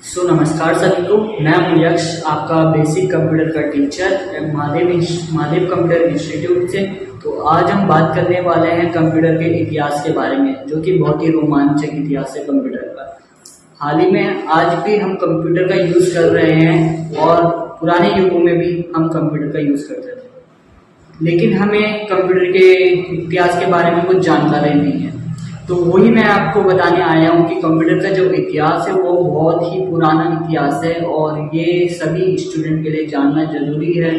नमस्कार सभी को। मैं हूं यक्ष, आपका बेसिक कंप्यूटर का टीचर महादेव कंप्यूटर इंस्टीट्यूट से। तो आज हम बात करने वाले हैं कंप्यूटर के इतिहास के बारे में, जो कि बहुत ही रोमांचक इतिहास है कंप्यूटर का। हाल ही में आज भी हम कंप्यूटर का यूज़ कर रहे हैं और पुराने युगों में भी हम कंप्यूटर का यूज़ करते थे, लेकिन हमें कंप्यूटर के इतिहास के बारे में कुछ जानकारी नहीं है। तो वही मैं आपको बताने आया हूँ कि कंप्यूटर का जो इतिहास है वो बहुत ही पुराना इतिहास है और ये सभी स्टूडेंट के लिए जानना जरूरी है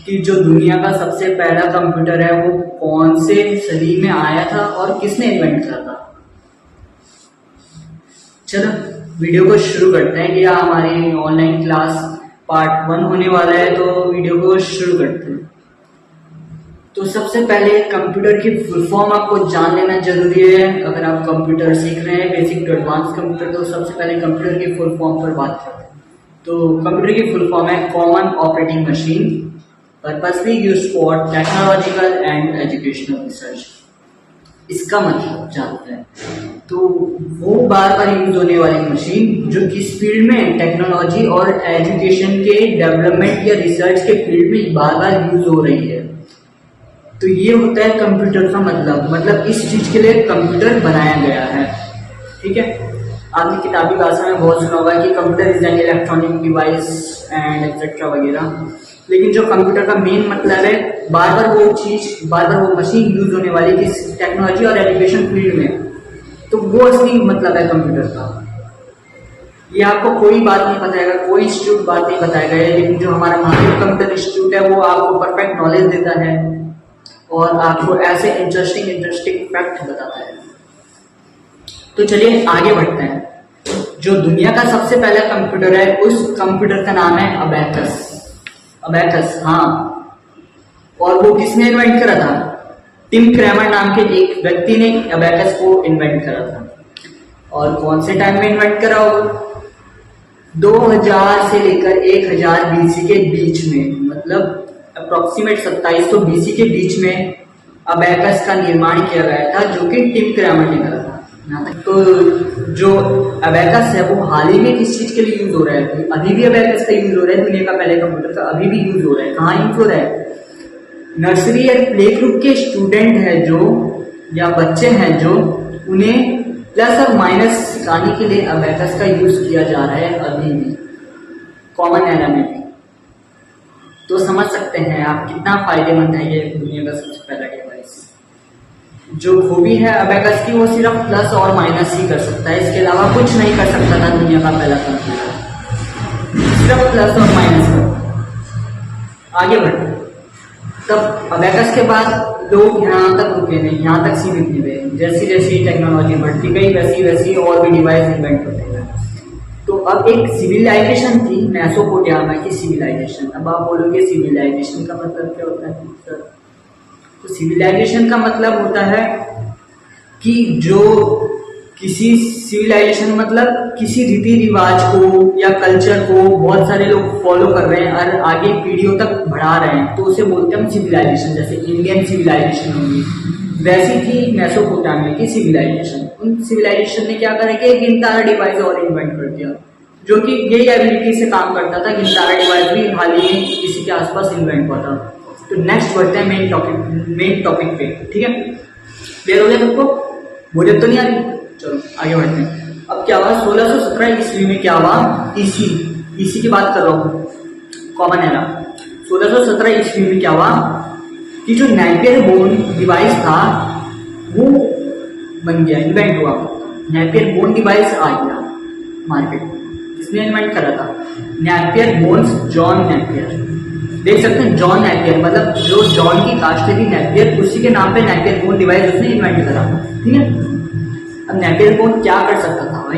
कि जो दुनिया का सबसे पहला कंप्यूटर है वो कौन से सदी में आया था और किसने इन्वेंट करा था। चलो वीडियो को शुरू करते हैं। ये हमारी ऑनलाइन क्लास पार्ट 1 होने वाला है, तो वीडियो को शुरू करते हैं। तो सबसे पहले कंप्यूटर की फुल फॉर्म आपको जान लेना जरूरी है। अगर आप कंप्यूटर सीख रहे हैं बेसिक टू एडवांस कंप्यूटर, तो सबसे पहले कंप्यूटर की फुल फॉर्म पर बात करते हैं। तो कंप्यूटर की फुल फॉर्म है common operating machine, purposely used for technological and educational research. इसका मतलब जानते हैं तो वो बार बार यूज होने वाली मशीन जो किस फील्ड में, टेक्नोलॉजी और एजुकेशन के डेवलपमेंट या रिसर्च के फील्ड में बार बार यूज हो रही है। तो ये होता है कंप्यूटर का मतलब इस चीज के लिए कंप्यूटर बनाया गया है। ठीक है, आपने किताबी भाषा में बहुत सुना होगा कि computer is an electronic device and etcetera वगैरह, लेकिन जो कंप्यूटर का मेन मतलब है बार बार वो मशीन यूज होने वाली किस टेक्नोलॉजी और एजुकेशन फील्ड में, तो वो असली मतलब है कंप्यूटर का। ये आपको कोई बात नहीं बताएगा, कोई इंस्टीट्यूट बात नहीं बताएगा, लेकिन जो हमारा महादेव कंप्यूटर इंस्टीट्यूट है वो आपको परफेक्ट नॉलेज देता है और आपको ऐसे इंटरेस्टिंग फैक्ट बताता है। तो चलिए आगे बढ़ते हैं। जो दुनिया का सबसे पहला कंप्यूटर है उस कंप्यूटर का नाम है अबैकस। हाँ, और वो किसने इन्वेंट करा था? टिम क्रैमर नाम के एक व्यक्ति ने अबैकस को इन्वेंट करा था। और कौन से टाइम में इन्वेंट करा होगा? 2000 से लेकर 1000 BC के बीच में, मतलब अप्रोक्सीमेट 2700 BC के बीच में अबैकस का निर्माण किया गया था, जो कि टिम क्रैमर ने करा था। यहाँ तक तो जो अबैकस है वो हाल ही में किस चीज के लिए यूज हो रहा है? अभी भी अबैकस का यूज हो रहा है, दुनिया का पहले कंप्यूटर का अभी भी यूज हो रहा है। कहाँ यूज हो रहा है? नर्सरी या प्ले ग्रुप के स्टूडेंट है जो, या बच्चे हैं जो, उन्हें प्लस और माइनस सिखाने के लिए अबैकस का यूज किया जा रहा है अभी भी, कॉमन एरा में भी। तो समझ सकते हैं आप कितना फायदेमंद है ये दुनिया का सबसे पहला डिवाइस। जो खूबी है अबैकस की वो सिर्फ प्लस और माइनस ही कर सकता है, इसके अलावा कुछ नहीं कर सकता था दुनिया का पहला कंप्यूटर, सिर्फ प्लस और माइनस कर। आगे बढ़ते तब अबैकस के बाद लोग यहाँ तक रुके नहीं, यहाँ तक सीमित नहीं हुए। जैसी जैसी टेक्नोलॉजी बढ़ती गई वैसी वैसी और भी डिवाइस इन्वेंट होते गए। तो अब एक सिविलाइजेशन थी, मेसोपोटामिया की सिविलाइजेशन। अब आप बोलोगे सिविलाइजेशन का मतलब क्या होता है सर? तो सिविलाइजेशन का मतलब होता है कि जो किसी सिविलाइजेशन मतलब किसी रीति रिवाज को या कल्चर को बहुत सारे लोग फॉलो कर रहे हैं और आगे पीढ़ियों तक बढ़ा रहे हैं, तो उसे बोलते हैं हम सिविलाइजेशन। जैसे इंडियन सिविलाइजेशन होगी, वैसी थी मेसोपोटामिया की सिविलाइजेशन। उन सिविलाइजेशन ने क्या करा कि एक गिनतारा डिवाइस और इन्वेंट कर दिया, जो कि यही एबिलिटी से काम करता था। गिनतारा डिवाइस भी हाल ही में किसी के आसपास इन्वेंट हुआ था। तो नेक्स्ट बढ़ते हैं मेन टॉपिक पे। ठीक है, क्लियर हो गया सबको? बोले तो नहीं आ रही? चलो आगे बढ़ते हैं। अब क्या हुआ? 1617 ईस्वी में क्या हुआ? ईसी की बात कर रहा हूँ, कॉमन एरा। 1617 ईस्वी में क्या हुआ कि जो नेपियर बोन डिवाइस था वो बन गया, इन्वेंट हुआ। नेपियर बोन डिवाइस आ गया मार्केट में। किसने इन्वेंट करा था? Napier bones, John Napier. देख सकते हैं, जॉन नेपियर मतलब जो जॉन की कास्ट थी नेपियर, उसी के नाम पे नेपियर बोन डिवाइस उसने इन्वेंट करा। ठीक है, अब नेपियर बोन क्या कर सकता था भाई?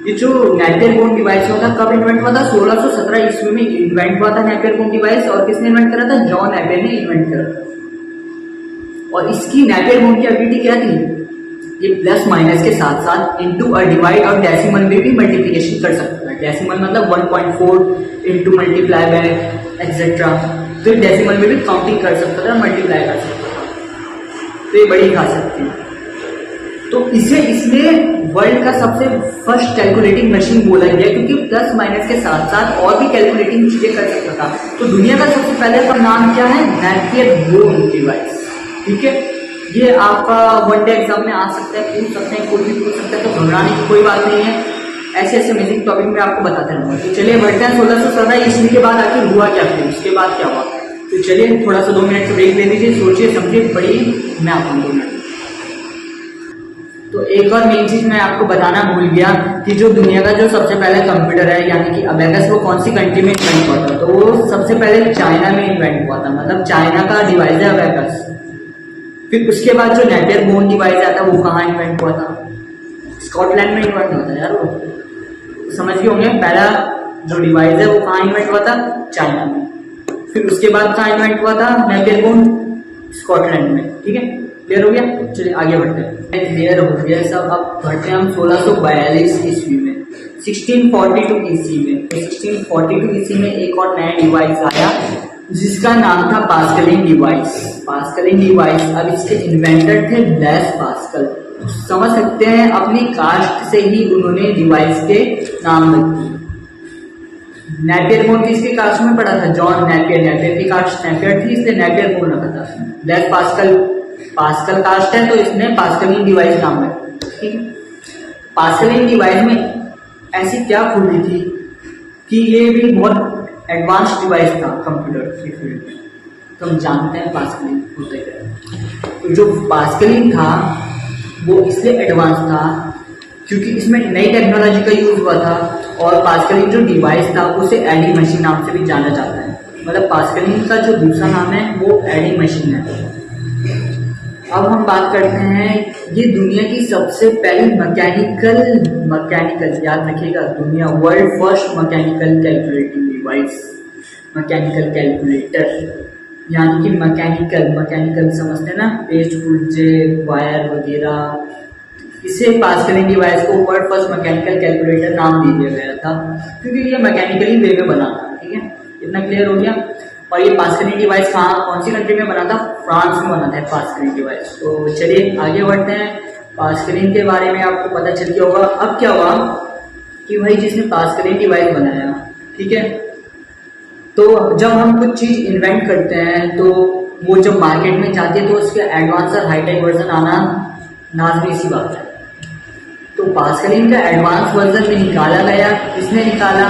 ये जो नेपियर बोन डिवाइस होता कब इन्वेंट हुआ था? 1617 ईस्वी में इन्वेंट हुआ था नेपियर बोन डिवाइस। और किसने इन्वेंट करा था? जॉन नेपियर ने इन्वेंट करा था। और इसकी नेपियर बोन की एबिलिटी क्या थी? ये प्लस माइनस के साथ साथ इनटू और डिवाइड और डेसिमल में भी मल्टीप्लिकेशन कर सकता है। डेसिमल मतलब 1.4 इंटू मल्टीप्लाई बाय एक्सेट्रा। तो डेसिमल में भी काउंटिंग कर सकता था, मल्टीप्लाई कर सकता था। तो ये बड़ी खासियत थी। तो इसे इसलिए वर्ल्ड का सबसे फर्स्ट कैलकुलेटिंग मशीन बोला गया, क्योंकि प्लस माइनस के साथ साथ और भी कैलकुलेटिंग चीजें कर सकता था। तो दुनिया का सबसे पहले का नाम क्या है? Napier bone device. ठीक है, ये आपका वन डे एग्जाम में आ सकता है, पूछ सकते हैं, कोई भी पूछ सकता है, तो घबराने की कोई बात नहीं है। ऐसे ऐसे अमेजिंग टॉपिक में आपको बताते रहूंगा। तो चलिए बढ़ते हैं 1617 ईस्वी के बाद आखिर हुआ क्या, फिर उसके बाद क्या हुआ। तो चलिए थोड़ा सा 2 मिनट का ब्रेक ले लीजिए, सोचिए समझिए, पढ़िए, मैं आपको 2 मिनट। तो एक और मेन चीज मैं आपको बताना भूल गया कि जो दुनिया का जो सबसे पहला कंप्यूटर है यानी कि अबेकस, वो कौन सी कंट्री में इन्वेंट हुआ था? तो वो सबसे पहले चाइना में इन्वेंट हुआ था, मतलब चाइना का डिवाइस है अबेकस। फिर उसके बाद जो नेपियर बोन डिवाइस आता है वो कहाँ इन्वेंट हुआ था? स्कॉटलैंड में इन्वेंट हुआ था यार, वो समझ गए होंगे। पहला जो डिवाइस है वो कहाँ इन्वेंट हुआ था? चाइना में। फिर उसके बाद कहाँ इन्वेंट हुआ था नेपियर बोन? स्कॉटलैंड में। ठीक है, क्लियर हो गया? चलिए आगे बढ़ते हैं। क्लियर हो गया सब। अब बढ़ते हैं हम 1642 ईस्वी में, 1642 ईस्वी में। 1642 ईस्वी में एक और नया डिवाइस आया जिसका नाम था पास्कलिन डिवाइस। पास्कलिन डिवाइस, अब इसके इन्वेंटर थे ब्लेस पास्कल। समझ सकते हैं, अपनी कास्ट से ही उन्होंने डिवाइस के नाम रख दिए। नेपियर बोन किसकी कास्ट में पड़ा था? John Napier. नेपियर की कास्ट नेपियर थी, इसलिए नेपियर बोन रखा था। ब्लेस पास्कल, पास्कल कास्ट है तो इसने पास्कलिन डिवाइस नाम रखा। ठीक है, पास्कलिन डिवाइस में ऐसी क्या खूबी थी कि ये भी बहुत एडवांस डिवाइस था कंप्यूटर की फील्ड में। तो हम जानते हैं पास्कलिन होता है। तो जो पास्कलिन था वो इसलिए एडवांस था क्योंकि इसमें नई टेक्नोलॉजी का यूज हुआ था, और पास्कलिन जो डिवाइस था उसे एडी मशीन नाम से भी जाना जाता है। मतलब पास्कलिन का जो दूसरा नाम है वो एडी मशीन है। अब हम बात करते हैं, ये दुनिया की सबसे पहली मैकेनिकल याद रखिएगा, दुनिया world first mechanical calculating device, mechanical calculator. यानी कि मैकेनिकल समझते हैं ना, पेस्ट पुर्जे वायर वगैरह। इसे पास्कलिन डिवाइस को वर्ल्ड फर्स्ट मैकेनिकल कैलकुलेटर नाम दे दिया गया था क्योंकि ये मैकेनिकली वे में बना था। ठीक है, इतना क्लियर हो गया। और ये पास्कलिन डिवाइस कौन सी कंट्री में बना था? फ्रांस में बना था पास्कलिन डिवाइस। तो चलिए आगे बढ़ते हैं। पास्कलिन के बारे में आपको पता चल गया होगा। अब क्या हुआ कि भाई जिसने पास्कलिन डिवाइस बनाया, ठीक है, तो जब हम कुछ चीज इन्वेंट करते हैं तो वो जब मार्केट में जाती है तो उसके एडवांस और हाईटेक वर्जन आना नाज़मी सी बात है। तो पास्कलिन का एडवांस वर्जन में निकाला गया, किसने निकाला,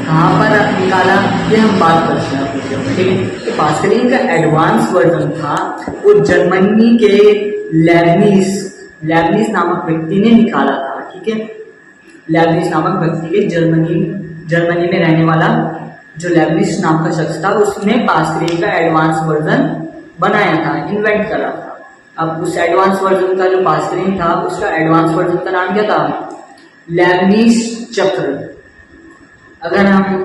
कहाँ पर निकाला, ये हम बात करते हैं। ठीक है, तो पास्कलिन का एडवांस वर्जन था वो जर्मनी के लेबनिज नामक व्यक्ति ने निकाला था। ठीक है, लेबनिज नामक व्यक्ति के जर्मनी में रहने वाला जो लेबनिज नाम का शख्स था उसने पास्कलिन का एडवांस वर्जन बनाया था, इन्वेंट करा था। अब उस एडवांस वर्जन का जो पास्कलिन था उसका एडवांस वर्जन का नाम क्या था? लेबनिज चक्र। अगर हम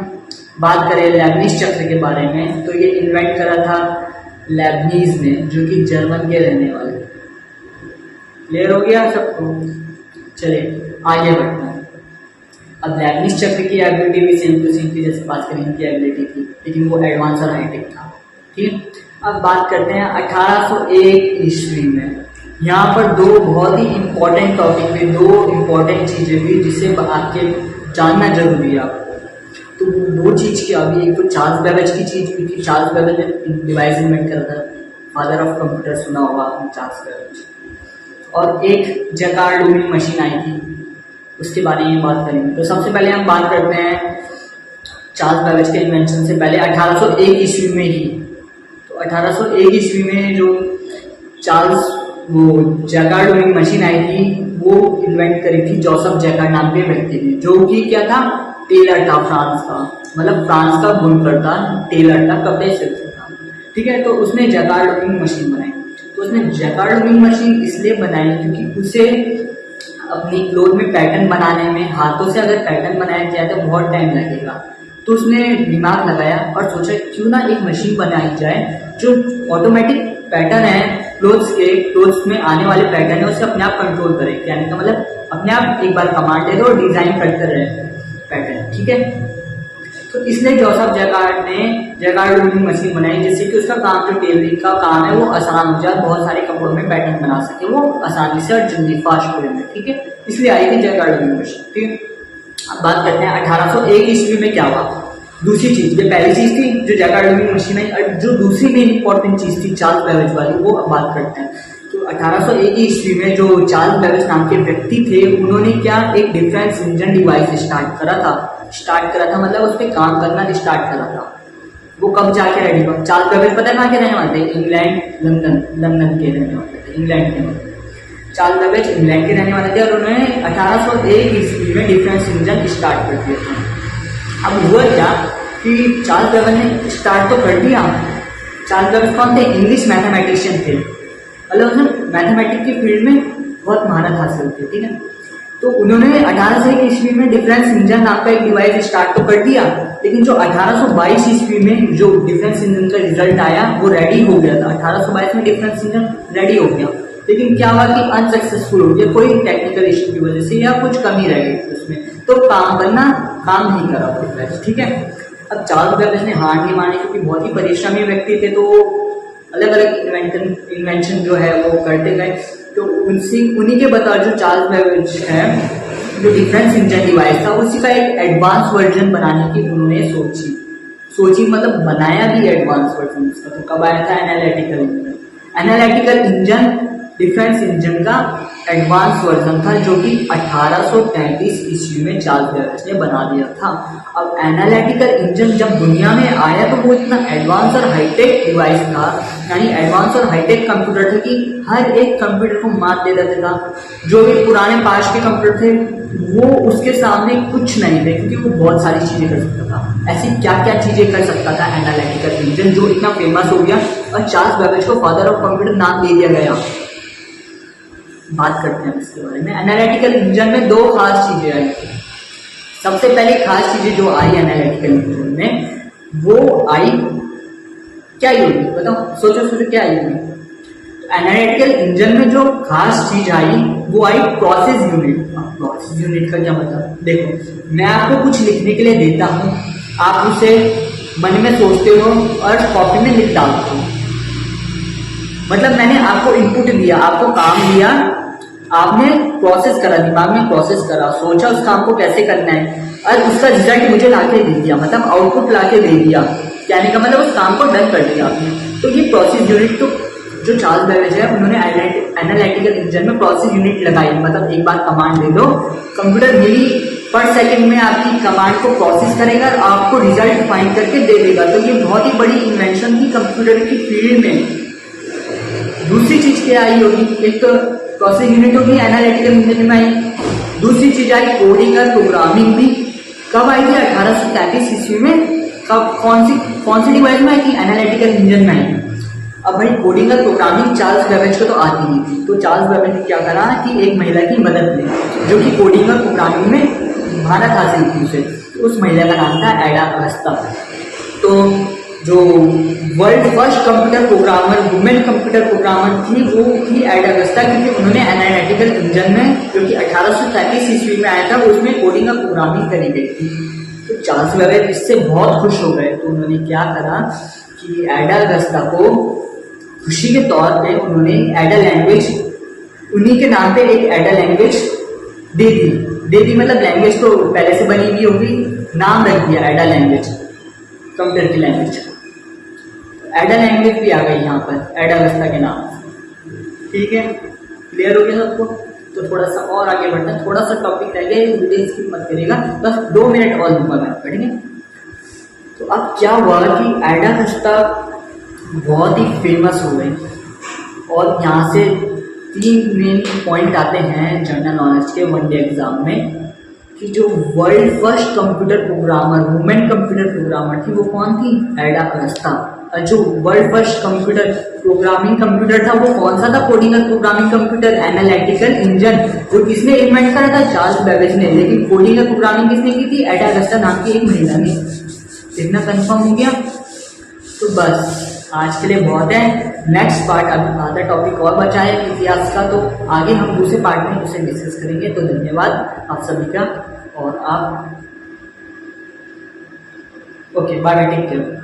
बात करें लेबनिज चक्र के बारे में तो ये इन्वेंट करा था लेबनिज ने, जो कि जर्मन के रहने वाले। क्लियर हो गया सबको? चलिए आगे बढ़ते हैं। अब लेबनिज चक्र की एबिलिटी भी सेम टू सेम थी जैसे पास्कलिन की एबिलिटी थी, लेकिन वो एडवांस और हाईटेक था। ठीक है, अब बात करते हैं 1801 ईस्वी में। यहाँ पर दो बहुत ही इंपॉर्टेंट टॉपिक हुए, दो इंपॉर्टेंट चीजें हुई जिसे आपके जानना जरूरी है आपको। तो वो चीज क्या हुई? एक तो चार्ल्स बेबेज की चीज हुई थी। चार्ल्स बेबेज ने डिवाइस इन्वेंट करा था, फादर ऑफ कंप्यूटर सुना होगा आपने, चार्ल्स बेबेज। और एक जैकार्ड डूइंग मशीन आई थी, उसके बारे में बात करेंगे। तो सबसे पहले हम बात करते हैं चार्ल्स बेबेज के इन्वेंशन से पहले 1801 ईस्वी में ही। तो 1801 ईस्वी में जो चार्ल्स वो जैकार्ड डूइंग मशीन आई थी वो इन्वेंट करी थी जोसेफ जैकार्ड नाम के व्यक्ति ने, जो कि क्या था? टेलर था, फ्रांस का, मतलब फ्रांस का बुनकर था, टेलर था, कपड़े सिलता था। ठीक है, तो उसने जैकार्ड डूइंग मशीन बनाई। तो उसने जैकार्ड डूइंग मशीन इसलिए बनाई क्योंकि उसे अपनी क्लोथ में पैटर्न बनाने में, हाथों से अगर पैटर्न बनाया जाए तो बहुत टाइम लगेगा। तो उसने दिमाग लगाया और सोचा क्यों ना एक मशीन बनाई जाए जो ऑटोमेटिक पैटर्न है क्लोथ्स में आने वाले पैटर्न है उसे अपने आप कंट्रोल करे। यानी कि मतलब अपने आप एक बार कमांड दे दो और डिजाइन करते रहे पैटर्न। ठीक है, तो इसलिए जोसेफ जैकार्ड ने जैकार्ड वीविंग मशीन बनाई, जिससे कि उसका काम जो टेलरिंग का काम है वो आसान हो जाए, बहुत सारे कपड़ों में पैटर्न बना सके वो आसानी से और जल्दी फास्ट वे में। ठीक है, इसलिए आई थी जैकार्ड वीविंग मशीन। ठीक है, अब बात करते हैं 1801 ईस्वी में क्या हुआ। दूसरी चीज, ये पहली चीज थी जो जैकार्ड वीविंग मशीन आई, और जो दूसरी मेन इंपॉर्टेंट चीज थी चार्ल्स बेबेज वाली, वो अब बात करते हैं। तो 1801 ईस्वी में जो चार्ल्स बेबेज नाम के व्यक्ति थे, उन्होंने क्या एक डिफरेंस इंजन डिवाइस स्टार्ट करा था, मतलब उस पर काम करना स्टार्ट करा था। वो कब जाके रेडी हुआ? चार्ल्स बेबेज पता है कहाँ के रहने वाले थे? इंग्लैंड, लंदन के रहने वाले थे, इंग्लैंड के। चार्ल्स बेबेज इंग्लैंड के रहने वाले थे और उन्होंने 1801 ईस्वी में डिफरेंस इंजन स्टार्ट कर दिया था। अब हुआ क्या कि चार्ल्स बेबेज ने स्टार्ट तो कर दिया। चार्ल्स बेबेज कौन थे? इंग्लिश मैथमेटिशियन थे, मतलब उन्होंने मैथमेटिक्स की फील्ड में बहुत महारत हासिल की। ठीक है, तो उन्होंने 1801 ईस्वी में डिफरेंस इंजन नाम का एक डिवाइस स्टार्ट तो कर दिया, लेकिन जो 1822 ईस्वी में जो डिफरेंस इंजन का रिजल्ट आया वो रेडी हो गया था। 1822 में डिफरेंस इंजन रेडी हो गया, लेकिन क्या हुआ कि अनसक्सेसफुल हो गया, कोई टेक्निकल इश्यू की वजह से या कुछ कमी रह गई उसमें, तो काम नहीं करा डिवाइस। ठीक है, अब चार्ल्स बेबेज ने हार नहीं मानी, क्योंकि बहुत ही परिश्रमी व्यक्ति थे, तो अलग अलग इन्वेंशन जो है वो करते गए। तो उन्हीं के बता जो चार्ल्स बेबेज है, जो डिफरेंस इंजन डिवाइस था उसी का एक एडवांस वर्जन बनाने की उन्होंने सोची मतलब बनाया भी एडवांस वर्जन उसका। तो कब आया था? एनालिटिकल इंजन डिफरेंस इंजन का एडवांस वर्जन था, जो कि 1833 ईस्वी में चार्ल्स बेबेज ने बना दिया था। अब एनालिटिकल इंजन जब दुनिया में आया तो वो इतना एडवांस और हाईटेक डिवाइस था, यानी एडवांस और हाईटेक कंप्यूटर थे कि हर एक कंप्यूटर को मात दे देता था। जो भी पुराने पास के कंप्यूटर थे वो उसके सामने कुछ नहीं थे, क्योंकि वो बहुत सारी चीजें कर सकता था। ऐसी क्या क्या चीजें कर सकता था एनालिटिकल इंजन, जो इतना फेमस हो गया और चार्ल्स बेबेज को फादर ऑफ कंप्यूटर नाम दे दिया गया। बात करते हैं इसके बारे में। एनालिटिकल इंजन में दो खास चीजें आई। सबसे पहले खास चीजें जो आई एनालिटिकल इंजन में, वो आई क्या होगी बताओ, सोचो क्या आई होगी। एनालिटिकल इंजन में जो खास चीज आई वो आई प्रोसेस यूनिट। प्रोसेस यूनिट का क्या मतलब? देखो, मैं आपको कुछ लिखने के लिए देता हूँ, आप उसे मन में सोचते हो और कॉपी में लिख डालते हो। मतलब मैंने आपको इनपुट दिया, आपको काम दिया, आपने प्रोसेस करा, दिमाग में प्रोसेस करा, सोचा उस काम को कैसे करना है, और उसका रिजल्ट मुझे लाके दे दिया, मतलब आउटपुट लाके दे दिया। कहने का मतलब उस काम को डन कर दिया आपने। तो ये प्रोसेस यूनिट, तो जो चार्ल्स बेबेज है उन्होंने एनालिटिकल इंजन में प्रोसेस यूनिट लगाई। मतलब एक बार कमांड दे दो, कंप्यूटर मिली पर सेकंड में आपकी कमांड को प्रोसेस करेगा और आपको रिजल्ट फाइंड करके दे देगा। तो ये बहुत ही बड़ी इन्वेंशन थी कंप्यूटर की फील्ड में। दूसरी चीज क्या आई होगी? एक तो प्रोसेस यूनिट होगी एनालिटिकल इंजन में आई, दूसरी चीज आई कोडिंग और प्रोग्रामिंग भी। कब आई थी? 1833 ईस्वी में। कब? कौन सी डिवाइस में आई थी? एनालिटिकल इंजन में आई। अब भाई कोडिंग और प्रोग्रामिंग चार्ल्स बेबेज को तो आती नहीं थी, तो चार्ल्स बेबेज ने क्या करा कि एक महिला की मदद ली, जो कि कोडिंग और प्रोग्रामिंग में महारत हासिल की उसे। तो उस महिला का नाम था एडा अगस्ता। तो जो world first computer programmer, women computer programmer थी, वो थी एडा अगस्ता, क्योंकि उन्होंने एनालिटिकल इंजन में, जो कि 1833 ईस्वी में आया था, उसमें कोडिंग और प्रोग्रामिंग करी गई थी। तो चार्ल्स बेबेज इससे बहुत खुश हो गए। तो उन्होंने क्या करा कि एडा अगस्ता को खुशी के तौर पे उन्होंने एडा लैंग्वेज, उन्हीं के नाम पे एक एडा लैंग्वेज दे दी मतलब लैंग्वेज तो पहले से बनी हुई होगी, नाम रख दिया एडा लैंग्वेज, कंप्यूटर की लैंग्वेज। एडा लैंग्वेज भी आ गई यहाँ पर एडा अगस्ता के नाम। ठीक है, क्लियर हो गया सबको? तो थोड़ा सा और आगे बढ़ना है, थोड़ा सा टॉपिक रह गया, वीडियो स्किप मत करिएगा, बस 2 मिनट और दूंगा मैं, पढ़ेंगे। तो अब क्या हुआ कि एडा अगस्ता बहुत ही फेमस हो गई, और यहाँ से 3 मेन पॉइंट आते हैं जनरल नॉलेज के वनडे एग्जाम में, कि जो world first computer programmer, women computer programmer थी, वो कौन थी? एडा अगस्ता। और जो world first computer programming computer था वो कौन सा था? कोडिंग और प्रोग्रामिंग कंप्यूटर, एनालिटिकल इंजन, जो किसने इन्वेंट करा था? चार्ल्स बेबेज ने। लेकिन कोडिंग और प्रोग्रामिंग किसने की थी? एडा अगस्ता नाम की एक महिला ने। इतना कंफर्म हो गया? तो बस आज के लिए बहुत है। नेक्स्ट पार्ट, अभी आधा टॉपिक और बचा है इतिहास का, तो आगे हम दूसरे पार्ट में उसे डिस्कस करेंगे। तो धन्यवाद आप सभी का, और आप ओके बाय, टेक केयर।